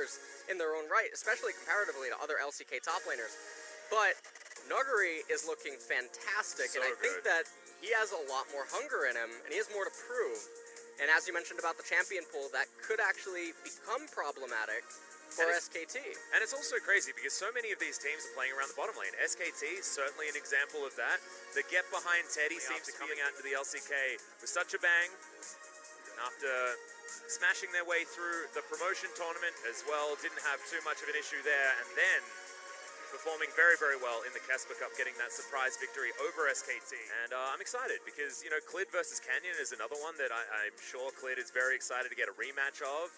players in their own right, especially comparatively to other LCK top laners. But Nuguri is looking fantastic, and I think that he has a lot more hunger in him, and he has more to prove. And as you mentioned about the champion pool, that could actually become problematic for SKT. And it's also crazy because so many of these teams are playing around the bottom lane. SKT is certainly an example of that. The get behind Teddy seems to be coming out into the LCK with such a bang. And after smashing their way through the promotion tournament as well, didn't have too much of an issue there. And then performing very, very well in the Casper Cup, getting that surprise victory over SKT. And I'm excited because, you know, Clid versus Canyon is another one that I'm sure Clid is very excited to get a rematch of.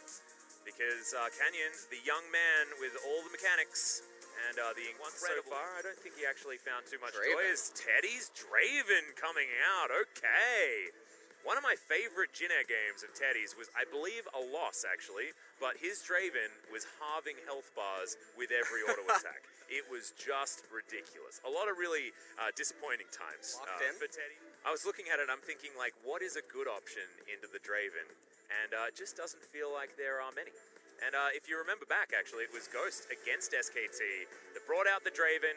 Because Canyon, the young man with all the mechanics, and the one so far, I don't think he actually found too much joy. Is Teddy's Draven coming out? Okay. One of my favorite Jin Air games of Teddy's was, I believe, a loss, actually. But his Draven was halving health bars with every auto attack. It was just ridiculous. A lot of really disappointing times for Teddy. I was looking at it, I'm thinking, like, what is a good option into the Draven? And it just doesn't feel like there are many. And if you remember back, actually, it was Ghost against SKT that brought out the Draven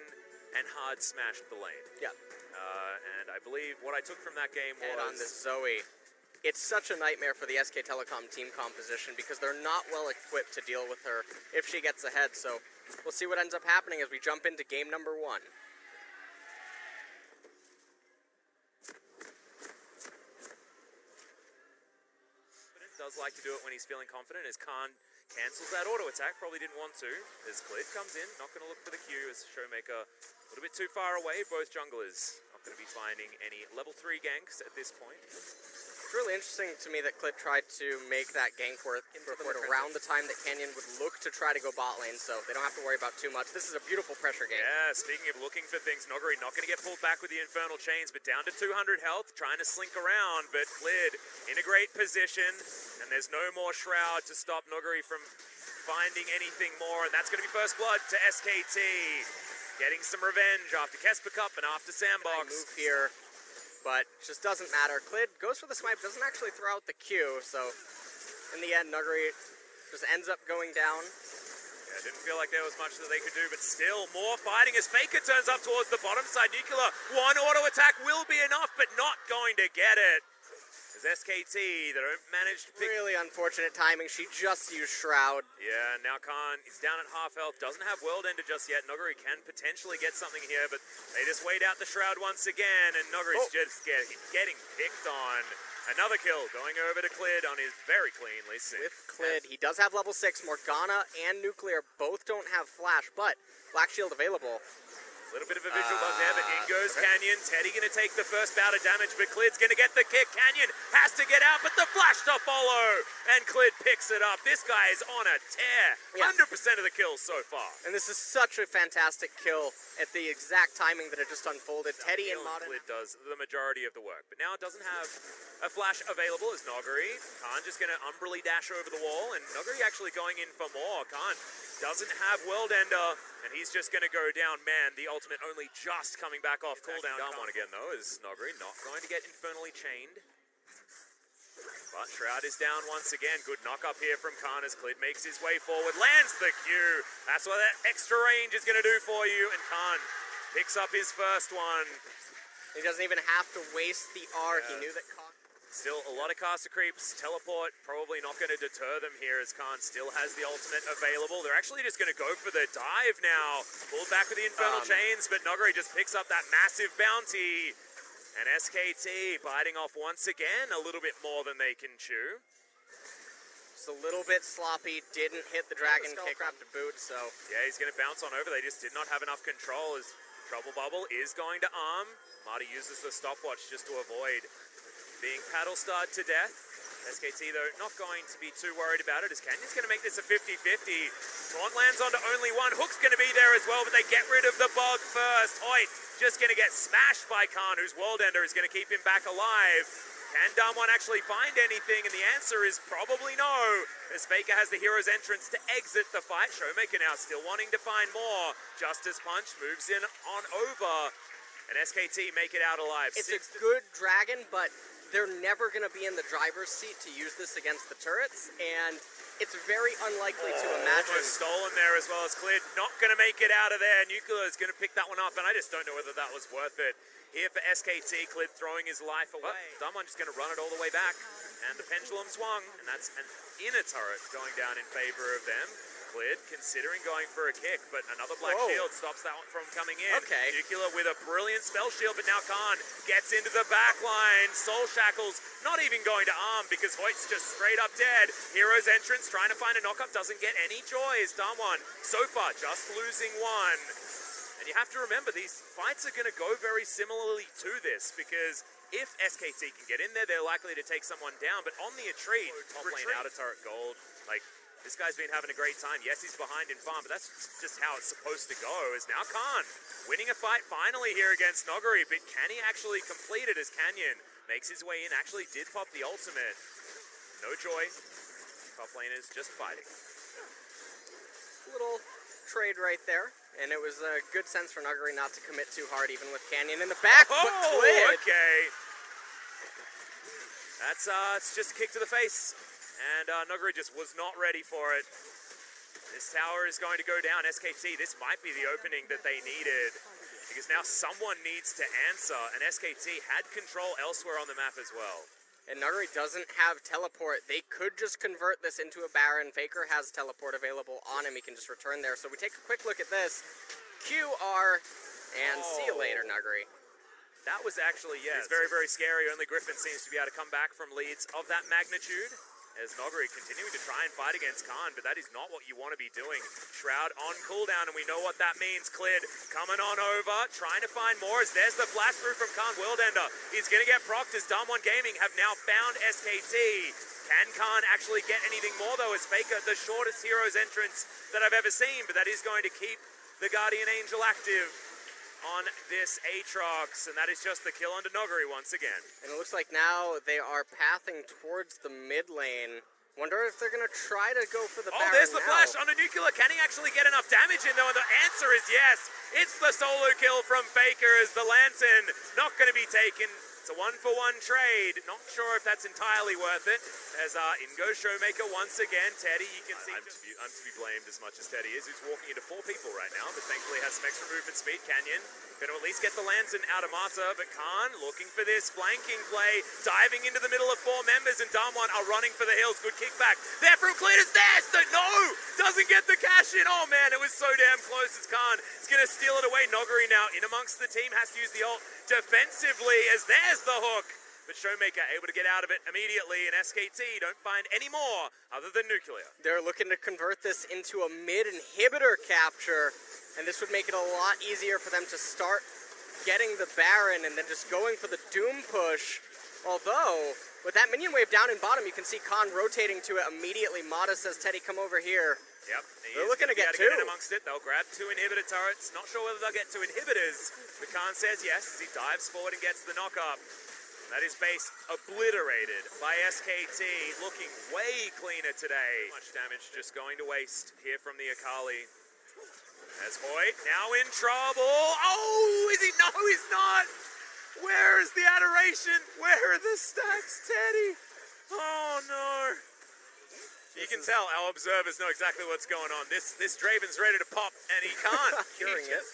and hard smashed the lane. Yeah. And I believe what I took from that game was... And on this Zoe, it's such a nightmare for the SK Telecom team composition because they're not well equipped to deal with her if she gets ahead. So we'll see what ends up happening as we jump into game number 1. Does like to do it when he's feeling confident as Khan cancels that auto attack, probably didn't want to, as Clid comes in, not going to look for the Q as Showmaker a little bit too far away, both junglers not going to be finding any level 3 ganks at this point. It's really interesting to me that Clid tried to make that gank work around the time that Canyon would look to try to go bot lane, so they don't have to worry about too much. This is a beautiful pressure game. Yeah, speaking of looking for things, Nuguri not going to get pulled back with the Infernal Chains, but down to 200 health, trying to slink around, but Clid in a great position, and there's no more Shroud to stop Nuguri from finding anything more, and that's going to be first blood to SKT. Getting some revenge after Casper Cup and after Sandbox. Move here, but just doesn't matter. Clid goes for the swipe, doesn't actually throw out the Q, so in the end, Nuguri just ends up going down. Yeah, didn't feel like there was much that they could do, but still more fighting as Faker turns up towards the bottom side. Nuclear, one auto attack will be enough, but not going to get it. As SKT, they don't manage to pick... Really unfortunate timing. She just used Shroud. Yeah, now Khan is down at half health. Doesn't have World Ender just yet. Nuguri can potentially get something here, but they just wait out the Shroud once again, and Nuguri's just getting picked on. Another kill going over to Clid on his very clean Lee Sin. With Clid, he does have level 6. Morgana and Nuclear both don't have Flash, but Black Shield available. A little bit of a visual bug there, but in goes Canyon. Teddy going to take the first bout of damage, but Clid's going to get the kick. Canyon has to get out, but the flash to follow, and Clid picks it up. This guy is on a tear. 100% of the kills so far. And this is such a fantastic kill at the exact timing that it just unfolded. Teddy and Modern... Clid does the majority of the work, but now it doesn't have a flash available as Nuguri. Khan just going to umbrally dash over the wall, and Nuguri actually going in for more. Khan doesn't have World Ender, and he's just going to go down. Man, the ultimate only just coming back off cooldown. Down one again, though, is Nuguri not going to get infernally chained. But Shroud is down once again. Good knock up here from Khan as Clid makes his way forward. Lands the Q. That's what that extra range is going to do for you. And Khan picks up his first one. He doesn't even have to waste the R. He knew that Khan... Still a lot of caster creeps. Teleport probably not going to deter them here as Khan still has the ultimate available. They're actually just going to go for the dive now. Pulled back with the Infernal Chains, but Nuguri just picks up that massive bounty. And SKT biting off once again a little bit more than they can chew. Just a little bit sloppy. Didn't hit the dragon kick up to boot, so... Yeah, he's going to bounce on over. They just did not have enough control as Trouble Bubble is going to arm. Marty uses the stopwatch just to avoid being paddle starred to death. SKT, though, not going to be too worried about it as Canyon's going to make this a 50-50. Taunt lands onto only one. Hook's going to be there as well, but they get rid of the bug first. Hoyt just going to get smashed by Khan, whose World Ender is going to keep him back alive. Can Damwon actually find anything? And the answer is probably no, as Faker has the hero's entrance to exit the fight. Showmaker now still wanting to find more. Justice Punch moves in on over, and SKT make it out alive. It's a good dragon, but they're never going to be in the driver's seat to use this against the turrets, and it's very unlikely to imagine. Almost stolen there as well as Clid. Not going to make it out of there. Nuclear is going to pick that one up, and I just don't know whether that was worth it. Here for SKT, Clid throwing his life away. Someone just going to run it all the way back, and the pendulum swung, and that's an inner turret going down in favor of them. Clid considering going for a kick, but another black shield stops that one from coming in. Okay. Nuclear with a brilliant spell shield, but now Khan gets into the back line. Soul Shackles not even going to arm because Hoyt's just straight up dead. Hero's entrance trying to find a knockup, doesn't get any joy as Damwon so far just losing one. And you have to remember, these fights are going to go very similarly to this because if SKT can get in there, they're likely to take someone down. But on the retreat, top lane outer turret gold, like, this guy's been having a great time. Yes, he's behind in farm, but that's just how it's supposed to go. Is now Khan winning a fight finally here against Noguri, but can he actually complete it as Canyon makes his way in? Actually did pop the ultimate. No joy. Top laners just fighting. Little trade right there, and it was a good sense for Noguri not to commit too hard, even with Canyon in the back. Oh, but Clid. Okay. That's it's just a kick to the face. And Noguri just was not ready for it. This tower is going to go down. SKT, this might be the opening that they needed. Because now someone needs to answer. And SKT had control elsewhere on the map as well. And Noguri doesn't have teleport. They could just convert this into a Baron. Faker has teleport available on him. He can just return there. So we take a quick look at this. QR, and see you later, Noguri. That was actually, yeah, it's very, very scary. Only Griffin seems to be able to come back from leads of that magnitude. As Noguri continuing to try and fight against Khan, but that is not what you want to be doing. Shroud on cooldown, and we know what that means. Clid coming on over, trying to find more as there's the flash through from Khan. Worldender is going to get procced as Damwon Gaming have now found SKT. Can Khan actually get anything more though as Faker, the shortest hero's entrance that I've ever seen, but that is going to keep the Guardian Angel active on this Aatrox, and that is just the kill under Noguri once again. And it looks like now they are pathing towards the mid lane. Wonder if they're going to try to go for the Baron. Oh, there's the now. flash under Nuclear. Can he actually get enough damage in though? And the answer is yes. It's the solo kill from Faker as the Lantern not going to be taken. It's a 1-for-1 trade. Not sure if that's entirely worth it. As in goes Showmaker once again. Teddy, you can see... I'm to be blamed as much as Teddy is, who's walking into 4 people right now, but thankfully has some extra movement speed. Canyon going to at least get the Lantern out of Mata, but Khan looking for this flanking play, diving into the middle of 4 members, and Damwon are running for the hills. Good kickback. There from Clid is there! No! Doesn't get the cash in. Oh man, it was so damn close as Khan is going to steal it away. Noguri now in amongst the team, has to use the ult defensively as there's the hook. But Showmaker able to get out of it immediately, and SKT don't find any more other than Nuclear. They're looking to convert this into a mid-inhibitor capture, and this would make it a lot easier for them to start getting the Baron and then just going for the Doom push. Although, with that minion wave down in bottom, you can see Khan rotating to it immediately. Mata says, Teddy, come over here. Yep, they're looking to get 2. Get in amongst it. They'll grab 2 inhibitor turrets. Not sure whether they'll get 2 inhibitors, but Khan says yes as he dives forward and gets the knock-up. That is base obliterated by SKT, looking way cleaner today. Much damage just going to waste here from the Akali. As Hoyt now in trouble. Oh, is he? No, he's not. Where is the adoration? Where are the stacks, Teddy? Oh no. You can tell our observers know exactly what's going on. This Draven's ready to pop, and he can't. Curing it.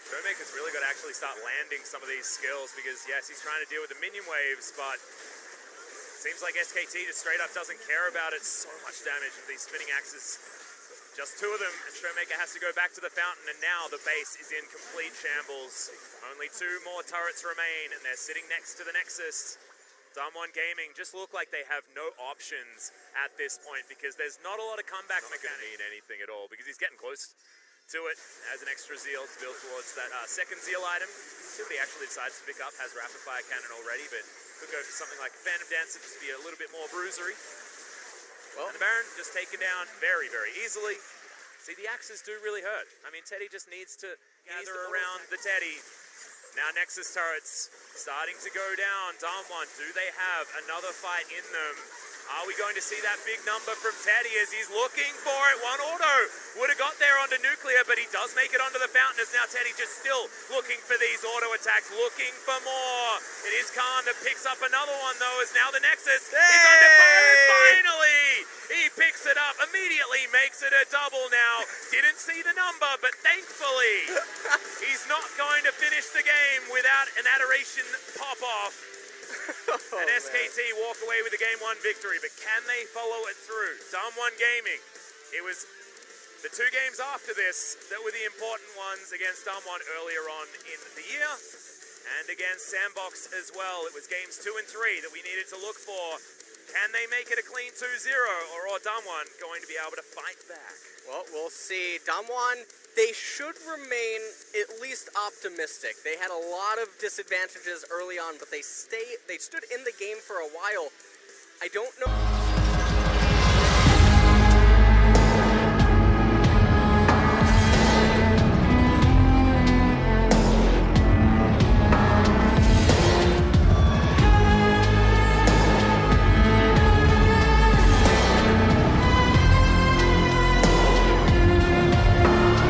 Showmaker's really got to actually start landing some of these skills because, yes, he's trying to deal with the minion waves, but it seems like SKT just straight up doesn't care about it. So much damage with these spinning axes. Just 2 of them, and Showmaker has to go back to the fountain, and now the base is in complete shambles. Only 2 more turrets remain, and they're sitting next to the Nexus. Damwon Gaming just look like they have no options at this point because there's not a lot of comeback mechanics. Not going to mean anything at all because he's getting close to it as an extra zeal to build towards that second zeal item. If he actually decides to pick up, has rapid fire cannon already, but could go for something like a Phantom Dancer just to be a little bit more bruisery. Well, and the Baron just taken down very, very easily. See, the axes do really hurt. I mean, Teddy just needs to gather around the Teddy. Now Nexus turrets starting to go down. Damwon, do they have another fight in them? Are we going to see that big number from Teddy as he's looking for it? One auto would have got there onto Nuclear, but he does make it onto the fountain as now Teddy just still looking for these auto attacks, looking for more. It is Khan that picks up another one though, as now the Nexus is under fire and finally he picks it up, immediately makes it a double now. Didn't see the number, but thankfully he's not going to finish the game without an adoration pop-off. And SKT walk away with a Game 1 victory, but can they follow it through? Dumb1 Gaming. It was the 2 games after this that were the important ones against Dumb1 earlier on in the year, and against Sandbox as well. It was games 2 and 3 that we needed to look for. Can they make it a clean 2-0, or are Dumb1 going to be able to fight back? Well, we'll see. Dumb1, they should remain at least optimistic. They had a lot of disadvantages early on, but they stood in the game for a while. I don't know.